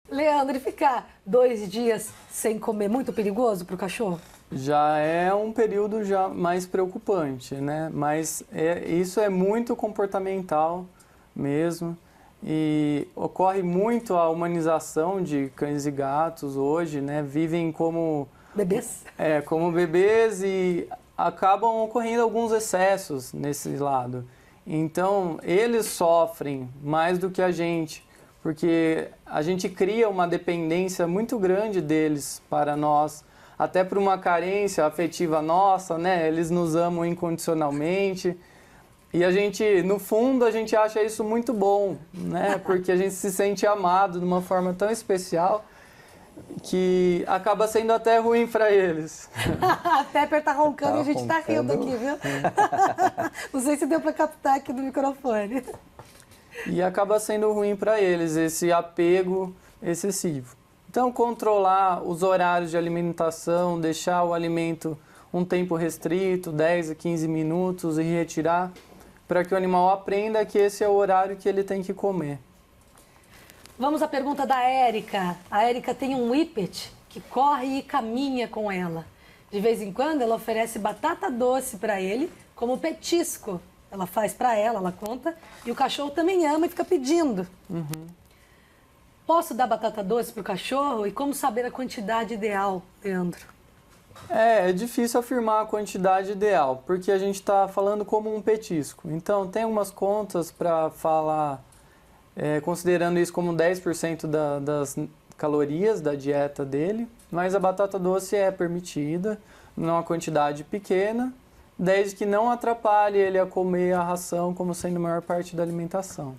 Leandro, e ficar 2 dias sem comer, muito perigoso para o cachorro? Já é um período já mais preocupante, né? Mas isso é muito comportamental mesmo. E ocorre muito a humanização de cães e gatos hoje, né? Vivem como Bebês? como bebês e acabam ocorrendo alguns excessos nesse lado. Então, eles sofrem mais do que a gente, porque a gente cria uma dependência muito grande deles para nós, até por uma carência afetiva nossa, né? Eles nos amam incondicionalmente. E a gente, no fundo, a gente acha isso muito bom, né? Porque a gente se sente amado de uma forma tão especial que acaba sendo até ruim para eles. A Pepper tá roncando Tá e a gente tá rindo roncando. aqui, viu? Não sei se deu para captar aqui do microfone. E acaba sendo ruim para eles esse apego excessivo. Então, controlar os horários de alimentação, deixar o alimento um tempo restrito, 10 a 15 minutos, e retirar, para que o animal aprenda que esse é o horário que ele tem que comer. Vamos à pergunta da Érica. A Érica tem um whippet que corre e caminha com ela. De vez em quando, ela oferece batata doce para ele como petisco. Ela faz para ela conta, e o cachorro também ama e fica pedindo. Posso dar batata doce para o cachorro? E como saber a quantidade ideal, Leandro? É difícil afirmar a quantidade ideal, porque a gente está falando como um petisco. Então, tem umas contas para falar, considerando isso como 10% das calorias da dieta dele, mas a batata doce é permitida, numa quantidade pequena, desde que não atrapalhe ele a comer a ração como sendo a maior parte da alimentação.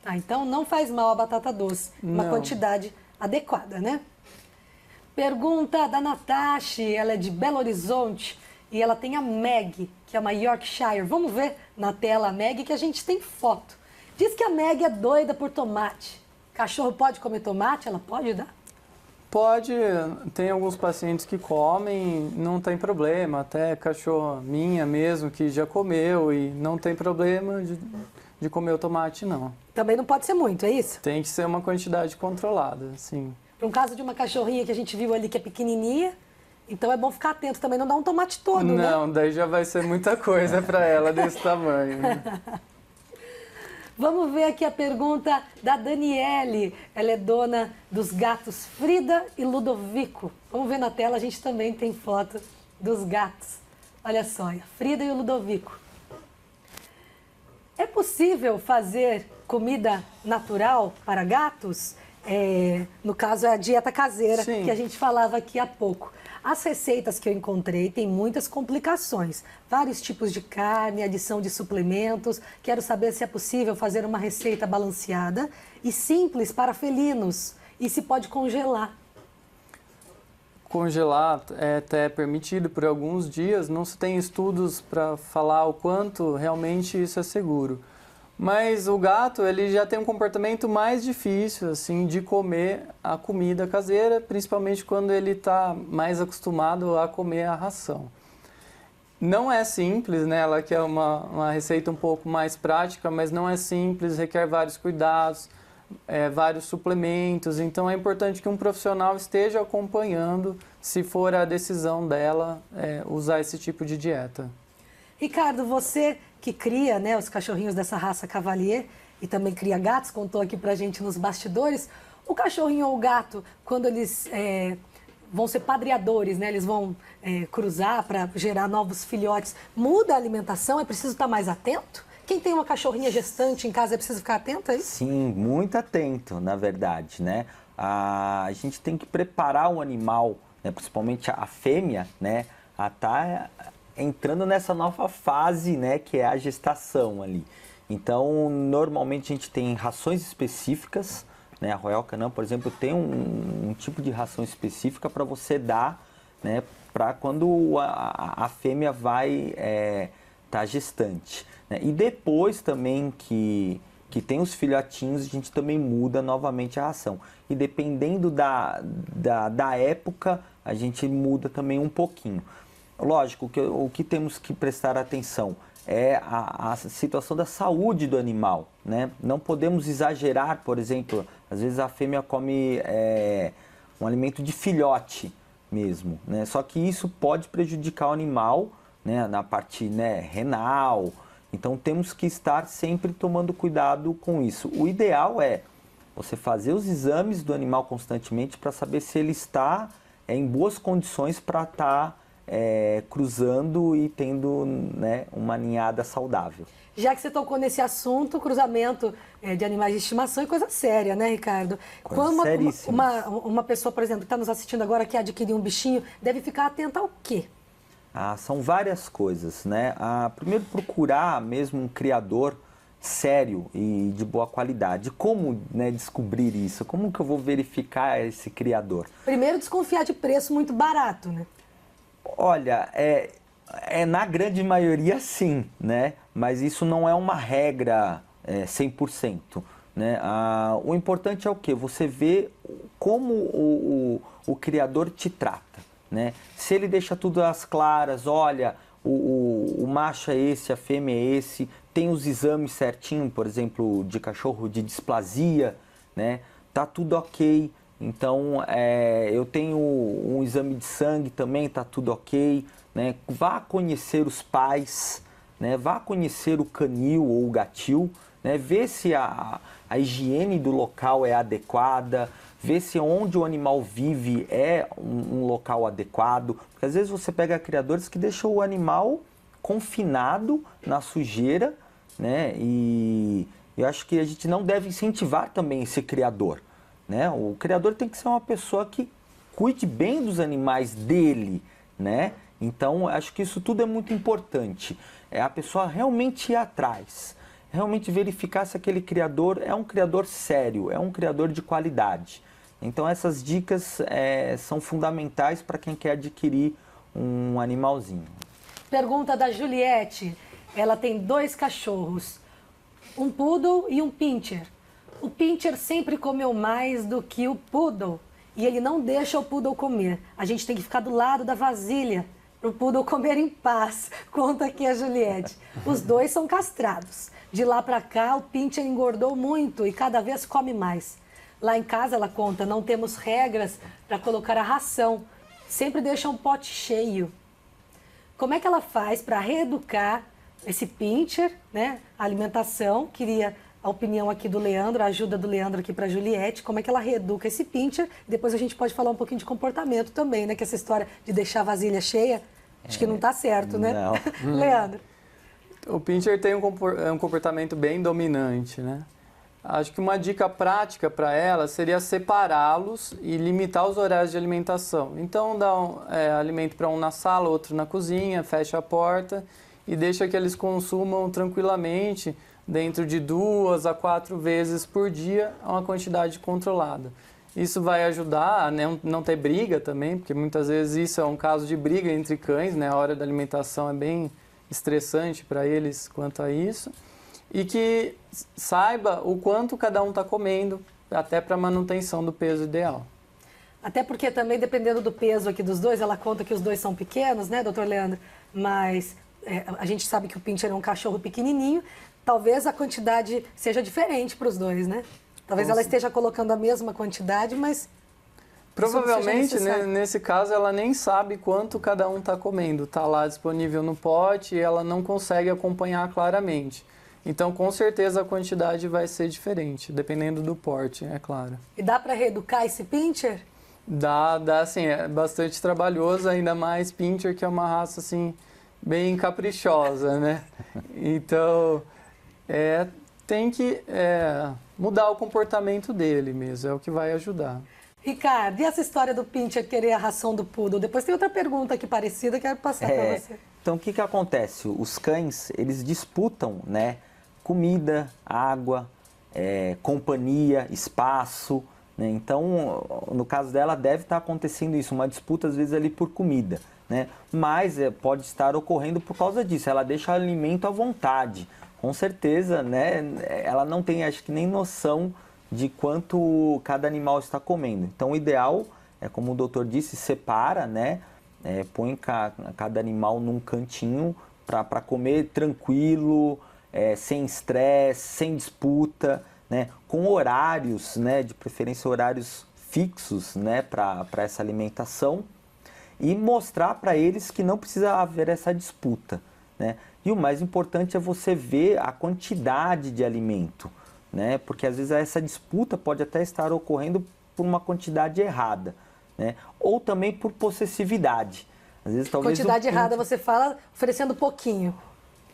Tá, então não faz mal a batata doce, uma Não. quantidade adequada, né? Pergunta da Natasha, ela é de Belo Horizonte e ela tem a Meg, que é uma Yorkshire. Vamos ver na tela a Meg, que a gente tem foto. Diz que a Meg é doida por tomate. Cachorro pode comer tomate? Ela pode dar? Pode, tem alguns pacientes que comem, não tem problema, até cachorro minha mesmo que já comeu e não tem problema de comer o tomate, não. Também não pode ser muito, é isso? Tem que ser uma quantidade controlada, sim. Para um caso de uma cachorrinha que a gente viu ali que é pequenininha, então é bom ficar atento também, não dar um tomate todo, né? Não, daí já vai ser muita coisa para ela desse tamanho, né? Vamos ver aqui a pergunta da Daniele. Ela é dona dos gatos Frida e Ludovico. Vamos ver na tela, a gente também tem foto dos gatos. Olha só, a Frida e o Ludovico. É possível fazer comida natural para gatos? No caso, é a dieta caseira, Sim. que a gente falava aqui há pouco. As receitas que eu encontrei têm muitas complicações. Vários tipos de carne, adição de suplementos. Quero saber se é possível fazer uma receita balanceada e simples para felinos. E se pode congelar. Congelar é até permitido por alguns dias, não se tem estudos para falar o quanto realmente isso é seguro. Mas o gato, ele já tem um comportamento mais difícil, assim, de comer a comida caseira, principalmente quando ele está mais acostumado a comer a ração. Não é simples, né? Ela quer uma receita um pouco mais prática, mas não é simples, requer vários cuidados, vários suplementos. Então é importante que um profissional esteja acompanhando, se for a decisão dela, usar esse tipo de dieta. Ricardo, você que cria, né, os cachorrinhos dessa raça Cavalier e também cria gatos, contou aqui pra gente nos bastidores. O cachorrinho ou o gato, quando eles vão ser padreadores, né, eles vão cruzar para gerar novos filhotes, muda a alimentação? É preciso estar mais atento? Quem tem uma cachorrinha gestante em casa é preciso ficar atento a isso? Sim, muito atento, na verdade, né? A gente tem que preparar o animal, né, principalmente a fêmea, né, a estar entrando nessa nova fase, né, que é a gestação ali. Então, normalmente a gente tem rações específicas, né? A Royal Canin, por exemplo, tem um tipo de ração específica para você dar, né, para quando a fêmea vai tá gestante, né? E depois também que tem os filhotinhos, a gente também muda novamente a ração. E dependendo da época, a gente muda também um pouquinho. Lógico, o que temos que prestar atenção é a situação da saúde do animal, né? Não podemos exagerar, por exemplo, às vezes a fêmea come um alimento de filhote mesmo, né? Só que isso pode prejudicar o animal, né, na parte, né, renal. Então temos que estar sempre tomando cuidado com isso. O ideal é você fazer os exames do animal constantemente para saber se ele está em boas condições para estar cruzando e tendo, né, uma ninhada saudável. Já que você tocou nesse assunto, cruzamento de animais de estimação é coisa séria, né, Ricardo? Quando uma pessoa, por exemplo, que está nos assistindo agora, que adquirir um bichinho, deve ficar atenta ao quê? São várias coisas, né? Primeiro, procurar mesmo um criador sério e de boa qualidade. Como, né, descobrir isso? Como que eu vou verificar esse criador? Primeiro, desconfiar de preço muito barato, né? Olha, na grande maioria sim, né? Mas isso não é uma regra 100%. Né? O importante é o quê? Você vê como o criador te trata. Né? Se ele deixa tudo às claras, olha, o macho é esse, a fêmea é esse, tem os exames certinho, por exemplo, de cachorro de displasia, né? Tá tudo ok. Então, eu tenho um exame de sangue também, tá tudo ok. Né? Vá conhecer os pais, né? Vá conhecer o canil ou o gatil, né? Ver se a higiene do local é adequada, ver se onde o animal vive é um local adequado. Porque às vezes você pega criadores que deixam o animal confinado na sujeira, né? E eu acho que a gente não deve incentivar também esse criador. Né? O criador tem que ser uma pessoa que cuide bem dos animais dele, né? Então, acho que isso tudo é muito importante. É a pessoa realmente ir atrás, realmente verificar se aquele criador é um criador sério, é um criador de qualidade. Então, essas dicas são fundamentais para quem quer adquirir um animalzinho. Pergunta da Juliette. Ela tem 2 cachorros, um poodle e um pincher. O pincher sempre comeu mais do que o poodle e ele não deixa o poodle comer. A gente tem que ficar do lado da vasilha para o poodle comer em paz. Conta aqui a Juliette. Os 2 são castrados. De lá para cá, o pincher engordou muito e cada vez come mais. Lá em casa, ela conta, não temos regras para colocar a ração. Sempre deixa um pote cheio. Como é que ela faz para reeducar esse pincher, né? A alimentação, queria a opinião aqui do Leandro, a ajuda do Leandro aqui para a Juliette, como é que ela reeduca esse pincher. Depois a gente pode falar um pouquinho de comportamento também, né? Que essa história de deixar a vasilha cheia, acho que não está certo, né? Não. Leandro. O pincher tem um comportamento bem dominante, né? Acho que uma dica prática para ela seria separá-los e limitar os horários de alimentação. Então, dá alimento para um na sala, outro na cozinha, fecha a porta e deixa que eles consumam tranquilamente dentro de 2 a 4 vezes por dia, a uma quantidade controlada. Isso vai ajudar a não ter briga também, porque muitas vezes isso é um caso de briga entre cães, né? A hora da alimentação é bem estressante para eles quanto a isso. E que saiba o quanto cada um está comendo, até para a manutenção do peso ideal. Até porque também, dependendo do peso aqui dos 2, ela conta que os 2 são pequenos, né, doutor Leandro? Mas a gente sabe que o pincher é um cachorro pequenininho, talvez a quantidade seja diferente para os 2, né? Talvez ela esteja colocando a mesma quantidade, mas... Provavelmente, né, nesse caso, ela nem sabe quanto cada um está comendo. Está lá disponível no pote e ela não consegue acompanhar claramente. Então, com certeza, a quantidade vai ser diferente, dependendo do porte, é claro. E dá para reeducar esse pincher? Dá sim, é bastante trabalhoso, ainda mais pincher, que é uma raça, assim, bem caprichosa, né? Então, tem que mudar o comportamento dele mesmo, é o que vai ajudar. Ricardo, e essa história do pincher querer a ração do poodle? Depois tem outra pergunta aqui parecida que eu quero passar para você. Então, o que acontece? Os cães, eles disputam, né, comida, água, companhia, espaço, né? Então, no caso dela, deve estar acontecendo isso, uma disputa às vezes ali por comida, né? Mas pode estar ocorrendo por causa disso, ela deixa o alimento à vontade. Com certeza, né, ela não tem, acho que nem noção de quanto cada animal está comendo. Então, o ideal é, como o doutor disse, separa, né? Põe cada animal num cantinho para comer tranquilo, sem estresse, sem disputa, né? Com horários, né? De preferência horários fixos, né? Para essa alimentação e mostrar para eles que não precisa haver essa disputa, né? E o mais importante é você ver a quantidade de alimento, né? Porque às vezes essa disputa pode até estar ocorrendo por uma quantidade errada, né? Ou também por possessividade. Às vezes, talvez quantidade errada, você fala oferecendo pouquinho.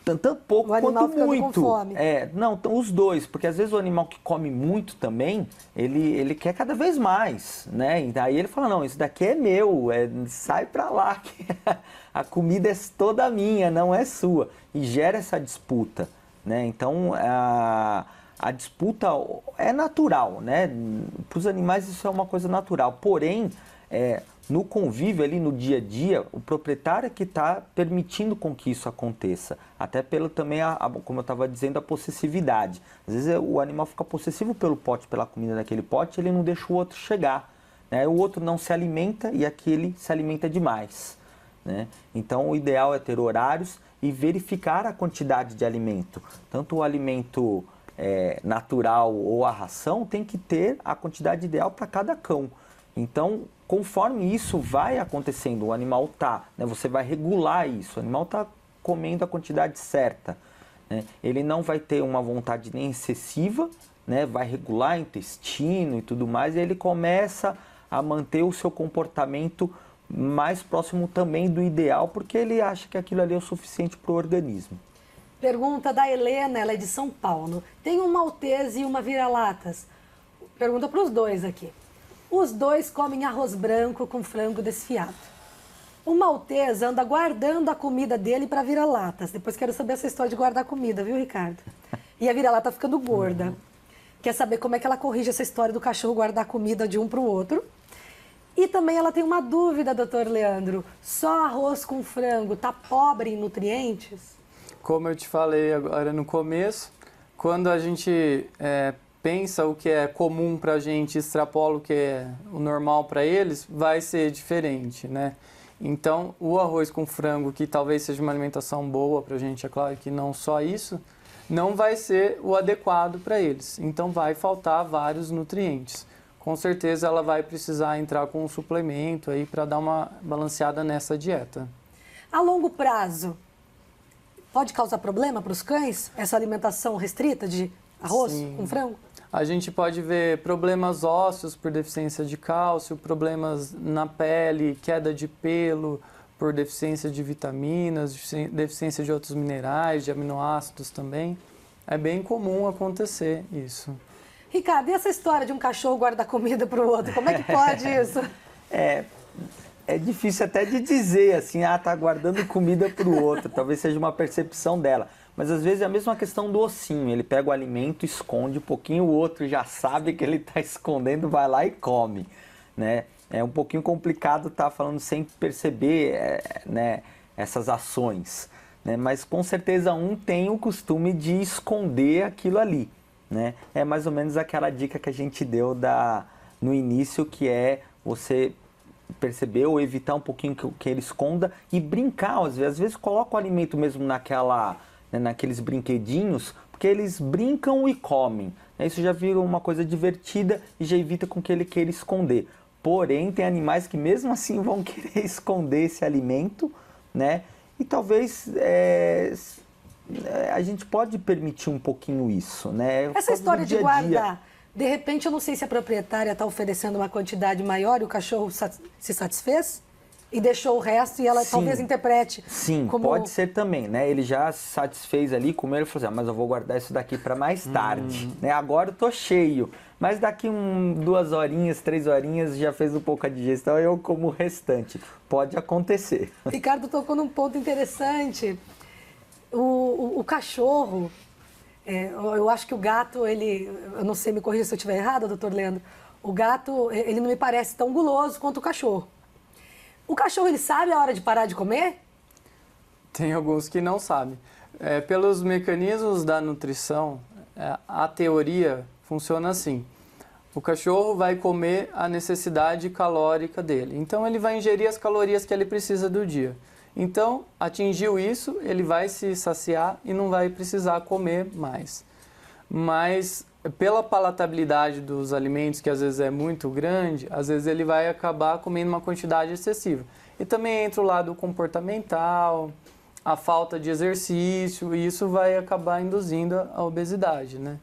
Tanto pouco o animal quanto muito. Com fome. Não, os dois, porque às vezes o animal que come muito também, ele quer cada vez mais, né? E daí ele fala, não, isso daqui é meu, sai pra lá, que a comida é toda minha, não é sua. E gera essa disputa, né? Então, a disputa é natural, né? Para os animais isso é uma coisa natural, porém, no convívio ali no dia a dia, o proprietário é que está permitindo com que isso aconteça. Até pelo também, como eu estava dizendo, a possessividade. Às vezes o animal fica possessivo pelo pote, pela comida daquele pote, ele não deixa o outro chegar, né? O outro não se alimenta e aquele se alimenta demais, né? Então o ideal é ter horários e verificar a quantidade de alimento. Tanto o alimento natural ou a ração tem que ter a quantidade ideal para cada cão. Então, conforme isso vai acontecendo, o animal né, você vai regular isso, o animal está comendo a quantidade certa, né? Ele não vai ter uma vontade nem excessiva, né? Vai regular o intestino e tudo mais, e ele começa a manter o seu comportamento mais próximo também do ideal, porque ele acha que aquilo ali é o suficiente para o organismo. Pergunta da Helena, ela é de São Paulo. Tem um maltese e uma vira-latas. Pergunta para os dois aqui. Os dois comem arroz branco com frango desfiado. O maltese anda guardando a comida dele para vira-latas. Depois quero saber essa história de guardar comida, viu, Ricardo? E a vira-lata ficando gorda. Quer saber como é que ela corrige essa história do cachorro guardar comida de um para o outro. E também ela tem uma dúvida, doutor Leandro. Só arroz com frango tá pobre em nutrientes? Como eu te falei agora no começo, quando a gente pensa o que é comum para a gente, extrapola o que é o normal para eles, vai ser diferente, né? Então, o arroz com frango, que talvez seja uma alimentação boa para a gente, é claro que não só isso, não vai ser o adequado para eles. Então, vai faltar vários nutrientes. Com certeza, ela vai precisar entrar com um suplemento aí para dar uma balanceada nessa dieta. A longo prazo, pode causar problema para os cães, essa alimentação restrita de arroz com frango? A gente pode ver problemas ósseos por deficiência de cálcio, problemas na pele, queda de pelo por deficiência de vitaminas, deficiência de outros minerais, de aminoácidos também. É bem comum acontecer isso. Ricardo, e essa história de um cachorro guardar comida para o outro, como é que pode isso? É difícil até de dizer assim, tá guardando comida para o outro, talvez seja uma percepção dela. Mas às vezes é a mesma questão do ossinho, ele pega o alimento, esconde um pouquinho, o outro já sabe que ele está escondendo, vai lá e come, né? É um pouquinho complicado estar falando sem perceber né, essas ações, né? Mas com certeza um tem o costume de esconder aquilo ali, né? É mais ou menos aquela dica que a gente deu no início, que é você perceber ou evitar um pouquinho que ele esconda e brincar, às vezes coloca o alimento mesmo naqueles brinquedinhos, porque eles brincam e comem. Isso já vira uma coisa divertida e já evita com que ele queira esconder. Porém, tem animais que mesmo assim vão querer esconder esse alimento, né? E talvez a gente pode permitir um pouquinho isso, né? Essa história de guardar, de repente eu não sei se a proprietária está oferecendo uma quantidade maior e o cachorro se satisfez e deixou o resto e ela talvez interprete. Sim, como... pode ser também, né? Ele já se satisfez ali, comeu e falou assim, mas eu vou guardar isso daqui para mais tarde, né? Agora eu tô cheio, mas daqui 2 horinhas, 3 horinhas já fez um pouco a digestão, eu como o restante. Pode acontecer. Ricardo tocou num ponto interessante. O cachorro, eu acho que o gato, eu não sei, me corrija se eu estiver errado, doutor Leandro, o gato, ele não me parece tão guloso quanto o cachorro. O cachorro, ele sabe a hora de parar de comer? Tem alguns que não sabem. Pelos mecanismos da nutrição, a teoria funciona assim. O cachorro vai comer a necessidade calórica dele. Então, ele vai ingerir as calorias que ele precisa do dia. Então, atingiu isso, ele vai se saciar e não vai precisar comer mais. Mas, pela palatabilidade dos alimentos, que às vezes é muito grande, às vezes ele vai acabar comendo uma quantidade excessiva. E também entra o lado comportamental, a falta de exercício, e isso vai acabar induzindo a obesidade, né?